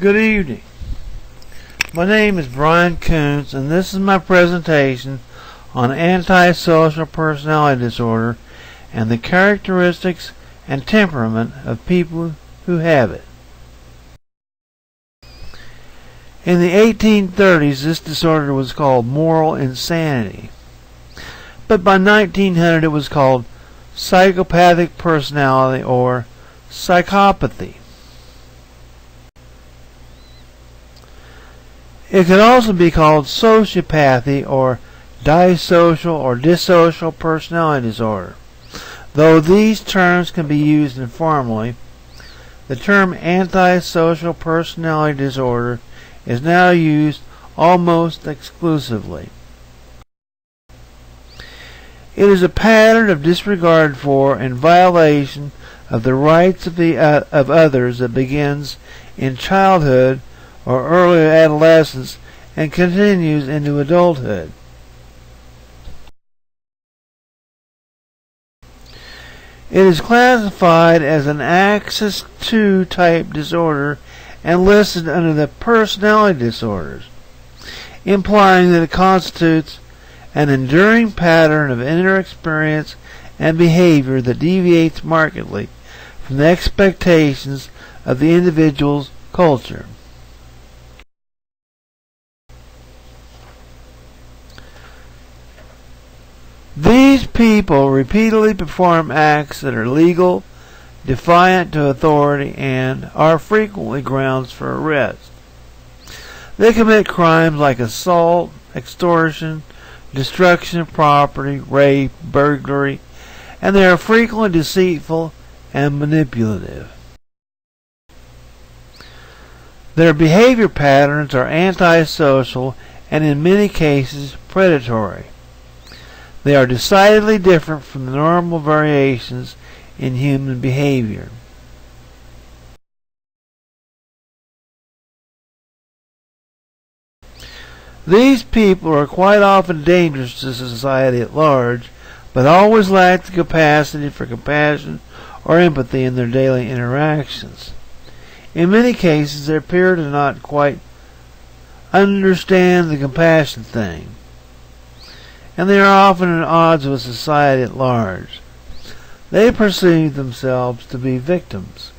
Good evening. My name is Brian Kuntz, and this is my presentation on antisocial personality disorder and the characteristics and temperament of people who have it. In the 1830s, this disorder was called moral insanity, but by 1900 it was called psychopathic personality or psychopathy. It could also be called sociopathy or disocial or dissocial personality disorder. Though these terms can be used informally, the term antisocial personality disorder is now used almost exclusively. It is a pattern of disregard for and violation of the rights of others that begins in childhood or early adolescence and continues into adulthood. It is classified as an Axis II type disorder and listed under the personality disorders, implying that it constitutes an enduring pattern of inner experience and behavior that deviates markedly from the expectations of the individual's culture. These people repeatedly perform acts that are legal, defiant to authority, and are frequently grounds for arrest. They commit crimes like assault, extortion, destruction of property, rape, burglary, and they are frequently deceitful and manipulative. Their behavior patterns are antisocial and in many cases predatory. They are decidedly different from the normal variations in human behavior. These people are quite often dangerous to society at large, but always lack the capacity for compassion or empathy in their daily interactions. In many cases, they appear to not quite understand the compassion thing, and they are often at odds with society at large. They perceive themselves to be victims.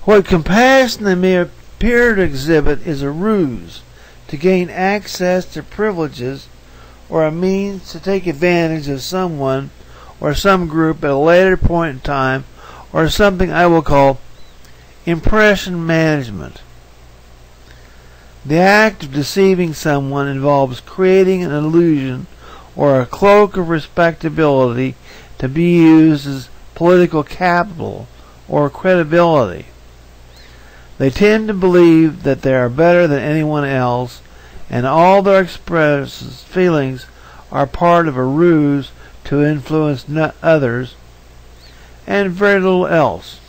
What compassion they may appear to exhibit is a ruse to gain access to privileges or a means to take advantage of someone or some group at a later point in time, or something I will call impression management. The act of deceiving someone involves creating an illusion or a cloak of respectability to be used as political capital or credibility. They tend to believe that they are better than anyone else, and all their expressed feelings are part of a ruse to influence others, and very little else.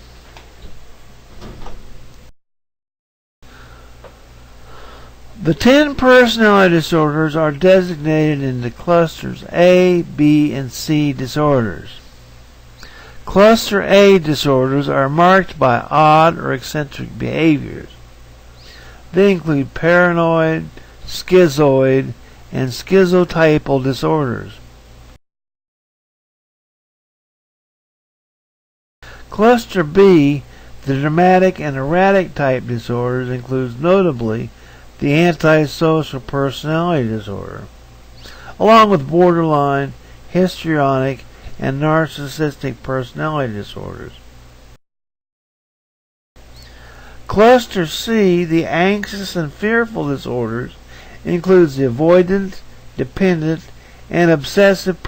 The 10 personality disorders are designated into clusters A, B, and C disorders. Cluster A disorders are marked by odd or eccentric behaviors. They include paranoid, schizoid, and schizotypal disorders. Cluster B, the dramatic and erratic type disorders, includes notably the antisocial personality disorder, along with borderline, histrionic, and narcissistic personality disorders. Cluster C, the anxious and fearful disorders, includes the avoidant, dependent, and obsessive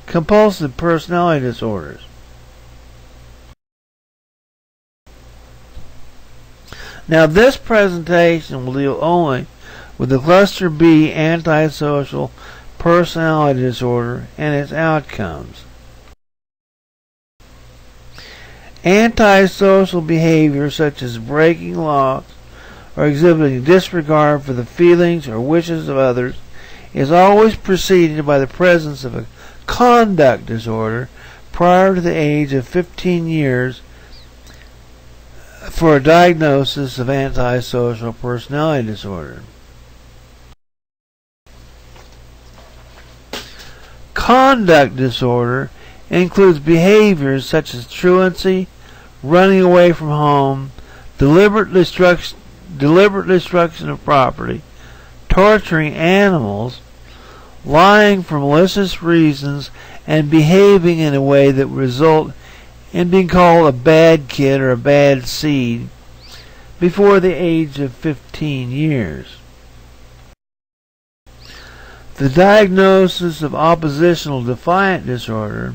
compulsive personality disorders. Now, this presentation will deal only with the Cluster B antisocial personality disorder and its outcomes. Antisocial behavior such as breaking laws or exhibiting disregard for the feelings or wishes of others is always preceded by the presence of a conduct disorder prior to the age of 15 years for a diagnosis of antisocial personality disorder. Conduct disorder includes behaviors such as truancy, running away from home, deliberate destruction of property, torturing animals, lying for malicious reasons, and behaving in a way that would result in being called a bad kid or a bad seed before the age of 15 years. The diagnosis of oppositional defiant disorder,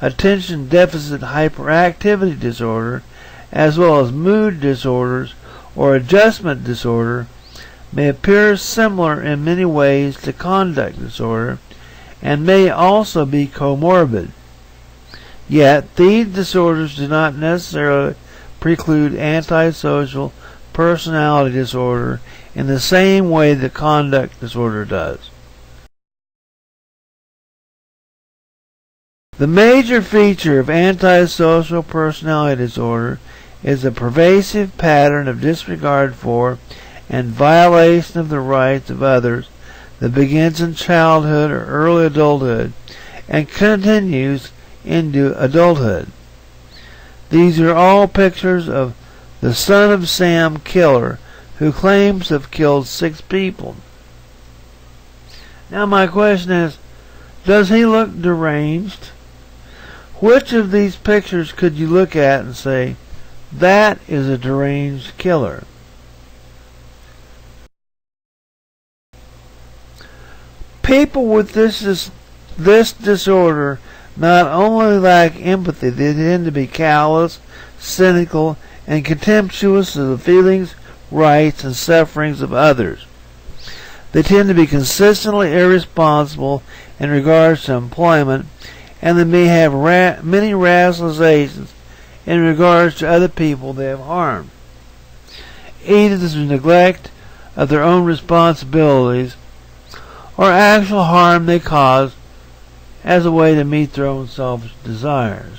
attention deficit hyperactivity disorder, as well as mood disorders or adjustment disorder, may appear similar in many ways to conduct disorder and may also be comorbid. Yet, these disorders do not necessarily preclude antisocial personality disorder in the same way that conduct disorder does. The major feature of antisocial personality disorder is a pervasive pattern of disregard for and violation of the rights of others that begins in childhood or early adulthood and continues into adulthood. These are all pictures of the Son of Sam killer who claims to have killed 6 people. Now my question is, does he look deranged? Which of these pictures could you look at and say, that is a deranged killer? People with this disorder not only lack empathy, they tend to be callous, cynical, and contemptuous of the feelings, rights, and sufferings of others. They tend to be consistently irresponsible in regards to employment, and they may have many rationalizations in regards to other people they have harmed, either through neglect of their own responsibilities or actual harm they cause as a way to meet their own selfish desires.